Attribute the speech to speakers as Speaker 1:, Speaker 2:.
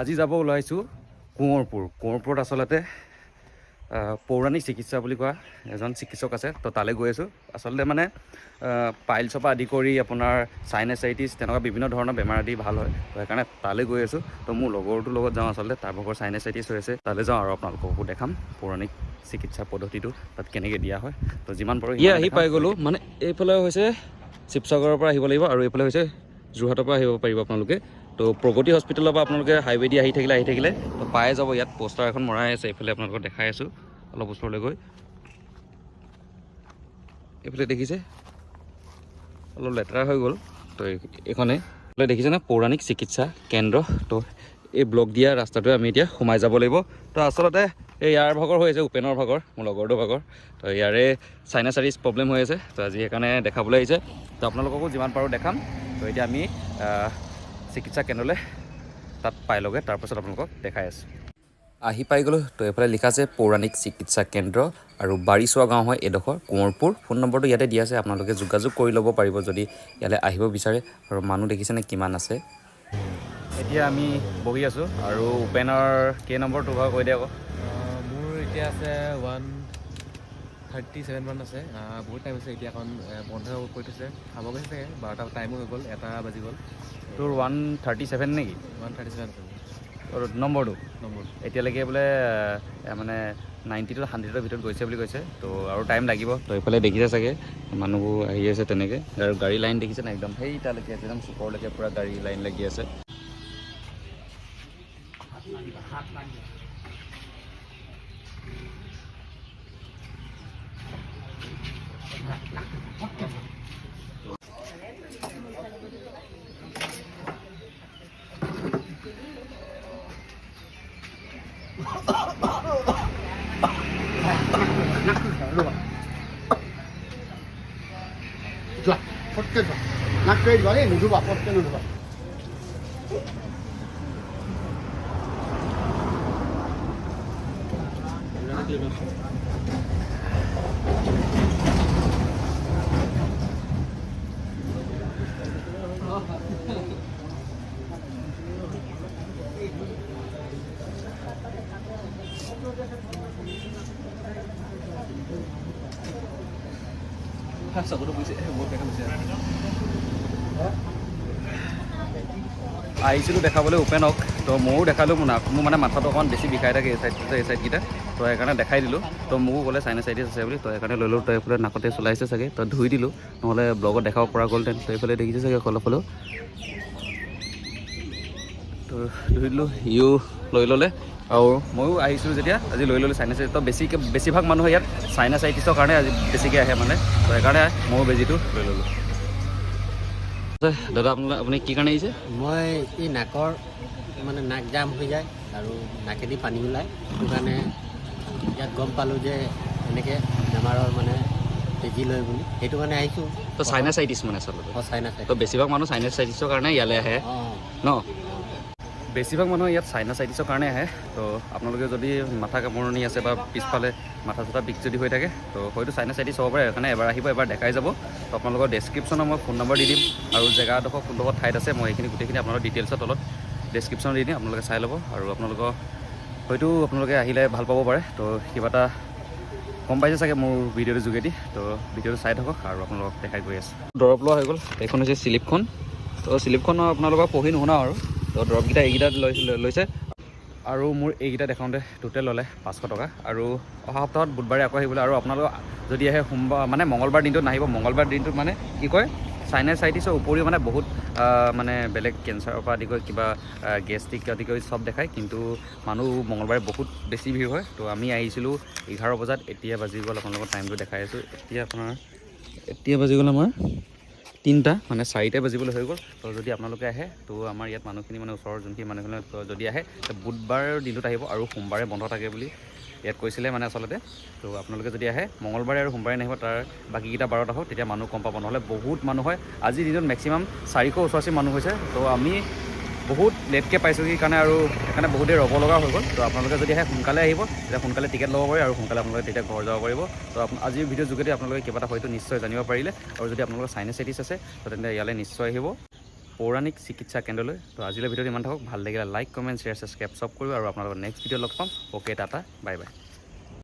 Speaker 1: আজি যাব ওলাইছোঁ কোঁৱৰপুৰত আচলতে পৌৰাণিক চিকিৎসা বুলি কোৱা এজন চিকিৎসক আছে। তো তালৈ গৈ আছোঁ। আচলতে মানে পাইলছৰ পৰা আদি কৰি আপোনাৰ চাইনাচাইটিছ তেনেকুৱা বিভিন্ন ধৰণৰ বেমাৰ আদি ভাল হয়। তো সেইকাৰণে তালৈ গৈ আছোঁ। তো মোৰ লগৰটোৰ লগত যাওঁ। আচলতে তাৰ ভাগৰ চাইনাচাইটিছ হৈ আছে, তালৈ যাওঁ আৰু আপোনালোককো দেখাম পৌৰাণিক চিকিৎসা পদ্ধতিটো তাত কেনেকৈ দিয়া হয়। তো যিমান পাৰোঁ আহি পাই গ'লোঁ। মানে এইফালে হৈছে শিৱসাগৰৰ পৰা আহিব লাগিব আৰু এইফালে হৈছে যোৰহাটৰ পৰা আহিব পাৰিব আপোনালোকে। তো প্ৰগতি হস্পিটেলৰ পৰা আপোনালোকে হাইৱে দি আহি থাকিলে তো পাই যাব। ইয়াত পোষ্টাৰ এখন মৰাই আছে, এইফালে আপোনালোকক দেখাই আছোঁ। অলপ ওচৰলৈ গৈ এইফালে দেখিছে অলপ লেতেৰা হৈ গ'ল। তো এইখনে দেখিছেনে পৌৰাণিক চিকিৎসা কেন্দ্ৰ। তো এই ব্লক দিয়া ৰাস্তাটোৱে আমি এতিয়া সোমাই যাব লাগিব। তো আচলতে এই ইয়াৰ ভাগৰ হৈ আছে, উপেনৰ ভাগৰ, মোৰ লগৰটোৰ ভাগৰ। তো ইয়াৰে চাইনাচাইটিছ প্ৰব্লেম হৈ আছে। তো আজি সেইকাৰণে দেখাবলৈ আহিছে। তো আপোনালোককো যিমান পাৰোঁ দেখাম। তো এতিয়া আমি চিকিৎসা কেন্দ্ৰলৈ তাত পাই লগে, তাৰপাছত আপোনালোকক দেখাই আছোঁ। আহি পাই গ'লোঁ। তো এইফালে লিখা আছে পৌৰাণিক চিকিৎসা কেন্দ্ৰ আৰু বাৰীচোৱা গাঁও হয় এইডোখৰ, কোঁৱৰপুৰ। ফোন নম্বৰটো ইয়াতে দিয়া আছে, আপোনালোকে যোগাযোগ কৰি ল'ব পাৰিব যদি ইয়ালৈ আহিব বিচাৰে। আৰু মানুহ দেখিছেনে কিমান আছে। এতিয়া আমি বহি আছোঁ আৰু উপেনৰ কেই নম্বৰটো বাৰু কৈ দিয়ে আকৌ।
Speaker 2: মোৰ এতিয়া আছে 137 মান আছে। বহুত টাইম আছে, এতিয়া এখন বন্ধ কৰি থৈছে, খাব গৈছে চাগে। 12টা টাইমো হৈ গ'ল, 1 বাজি গ'ল।
Speaker 1: তোৰ 137 নেকি?
Speaker 2: 137 আছে
Speaker 1: নম্বৰটো
Speaker 2: নম্বৰ।
Speaker 1: এতিয়ালৈকে বোলে মানে 90 to 100ৰ ভিতৰত গৈছে বুলি কৈছে। তো আৰু টাইম লাগিব। তো এইফালে দেখিছে চাগে মানুহবোৰ আহি আছে তেনেকৈ। আৰু গাড়ী লাইন দেখিছে না, একদম সেই তালৈকে আছে, একদম চুপৰলৈকে পূৰা গাড়ী লাইন লাগি আছে।
Speaker 3: 좋아, 퍼트 좋아. 낙거에 누르봐, 퍼트 누르봐.
Speaker 1: আহিছিলোঁ দেখাবলৈ উপেনক। তো ময়ো দেখালোঁ, মোৰ মানে মাথাটো অকণমান বেছি বিষাই থাকে এই চাইডকেইটা। তো সেইকাৰণে দেখাই দিলোঁ। তো মোকো ক'লে চাইনাচাইটিছ আছে বুলি। তো সেইকাৰণে লৈ ল'লোঁ। তো এইফালে নাকতে চলাইছে চাগে, তো ধুই দিলোঁ, নহ'লে ব্লগত দেখাব পৰা গ'লহেঁতেন। তো এইফালে দেখিছে চাগে অলপ হ'লেও। তো ধুই দিলোঁ, সিও লৈ ল'লে আৰু ময়ো আহিছিলোঁ যেতিয়া আজি লৈ ল'লোঁ চাইনাচাইটিছ। তো বেছিভাগ মানুহে ইয়াত চাইনাচাইটিছৰ কাৰণে আজি বেছিকৈ আহে মানে। তো সেইকাৰণে ময়ো বেজীটো লৈ ল'লোঁ। দাদা আপুনি কি কাৰণে আহিছে?
Speaker 4: মই এই নাকৰ মানে নাক জাম হৈ যায় আৰু নাকেদি পানী ওলায়। সেইটো কাৰণে ইয়াত গম পালোঁ যে এনেকৈ বেমাৰৰ মানে বেজী লয় বুলি, সেইটো কাৰণে আহিছোঁ।
Speaker 1: তো চাইনাচাইটিছ মানে আচলতে।
Speaker 4: চাইনাচাইটিছ।
Speaker 1: তো বেছিভাগ মানুহ চাইনাচাইটিছৰ কাৰণে ইয়ালৈ আহে ন? বেছিভাগ মানুহ ইয়াত চাইনাচাইটিছৰ কাৰণে আহে। তো আপোনালোকে যদি মাথা কামোৰণি আছে বা পিছফালে মাথা চাথা বিষ যদি হৈ থাকে, তো হয়তো চাইনাচাইটিছ হ'ব পাৰে। সেইকাৰণে এবাৰ আহিব, এবাৰ দেখাই যাব। তো আপোনালোকৰ ডেছক্ৰিপশ্যনত মই ফোন নম্বৰ দি দিম আৰু জেগাডোখৰ কোনডোখৰ ঠাইত আছে মই এইখিনি গোটেইখিনি আপোনালোকৰ ডিটেইলছৰ তলত ডেছক্ৰিপশ্যন দি দিম, আপোনালোকে চাই ল'ব। আৰু হয়তো আপোনালোকে আহিলে ভাল পাব পাৰে। তো কিবা এটা গম পাইছে চাগে মোৰ ভিডিঅ'টোৰ যোগেদি। তো ভিডিঅ'টো চাই থাকক আৰু আপোনালোকক দেখাই গৈ আছোঁ। দৰৱ লোৱা হৈ গ'ল। এইখন হৈছে শ্লিপখন। তো শ্লিপখন আপোনালোকক পঢ়ি নুশুনাও আৰু। তো দৰৱকেইটা এইকেইটা লৈছে আৰু মোৰ এইকেইটা দেখাওঁতে টোটেল ল'লে 500 টকা। আৰু অহা সপ্তাহত বুধবাৰে আকৌ আহিবলৈ। আৰু আপোনালোক যদি আহে সোমবাৰ মানে মঙলবাৰ দিনটোত নাহিব। মঙলবাৰ দিনটোত মানে কি কয়, চাইনাচাইটিছৰ উপৰিও মানে বহুত মানে বেলেগ কেঞ্চাৰৰ পৰা আদি কৰি কিবা গেষ্ট্ৰিক আদি কৰি চব দেখায়। কিন্তু মানুহ মঙলবাৰে বহুত বেছি ভিৰ হয়। তো আমি আহিছিলোঁ 11 বজাত, এতিয়া বাজি গ'ল, আপোনালোকৰ টাইমটো দেখাই আছোঁ। এতিয়া বাজি গ'ল আমাৰ 3টা, মানে 4টাই বাজিবলৈ হৈ গ'ল। তো যদি আপোনালোকে আহে, তো আমাৰ ইয়াত মানুহখিনি মানে ওচৰৰ যোনখিনি মানুহখিনি যদি আহে, বুধবাৰ দিনটোত আহিব আৰু সোমবাৰে বন্ধ থাকে বুলি ইয়াত কৈছিলে মানে আচলতে। তো আপোনালোকে যদি আহে মঙলবাৰে আৰু সোমবাৰে নাহিব, তাৰ বাকীকেইটা বাৰত আহক, তেতিয়া মানুহ কম পাব। নহ'লে বহুত মানুহ হয়। আজিৰ দিনত মেক্সিমাম 400 ওচৰা-ওচৰি মানুহ হৈছে। তো আমি বহুত লেটকৈ পাইছোঁহি কাৰণে আৰু সেইকাৰণে বহুত দেৰি ৰ'ব লগা হৈ গ'ল। তো আপোনালোকে যদি আহে সোনকালে আহিব, তেতিয়া সোনকালে টিকেট ল'ব পাৰে আৰু সোনকালে আপোনালোকে তেতিয়া ঘৰ যাব পাৰিব। তো আজিৰ ভিডিঅ'ৰ যোগেদি আপোনালোকে কিবা এটা হয়তো নিশ্চয় জানিব পাৰিলে। আৰু যদি আপোনালোকৰ চাইনাচাইটিছ আছে, তো তেন্তে ইয়ালৈ নিশ্চয় আহিব। পৌৰাণিক চিকিৎসা কেন্দ্ৰলৈ। তো আজিলৈ ভিডিঅ'টো ইমান থাকক, ভাল লাগিলে লাইক কমেণ্ট শ্বেয়াৰ ছাবস্ক্ৰাইব চব কৰিব আৰু আপোনালোকৰ নেক্সট ভিডিঅ' লগ পাম। Okay tata bye bye.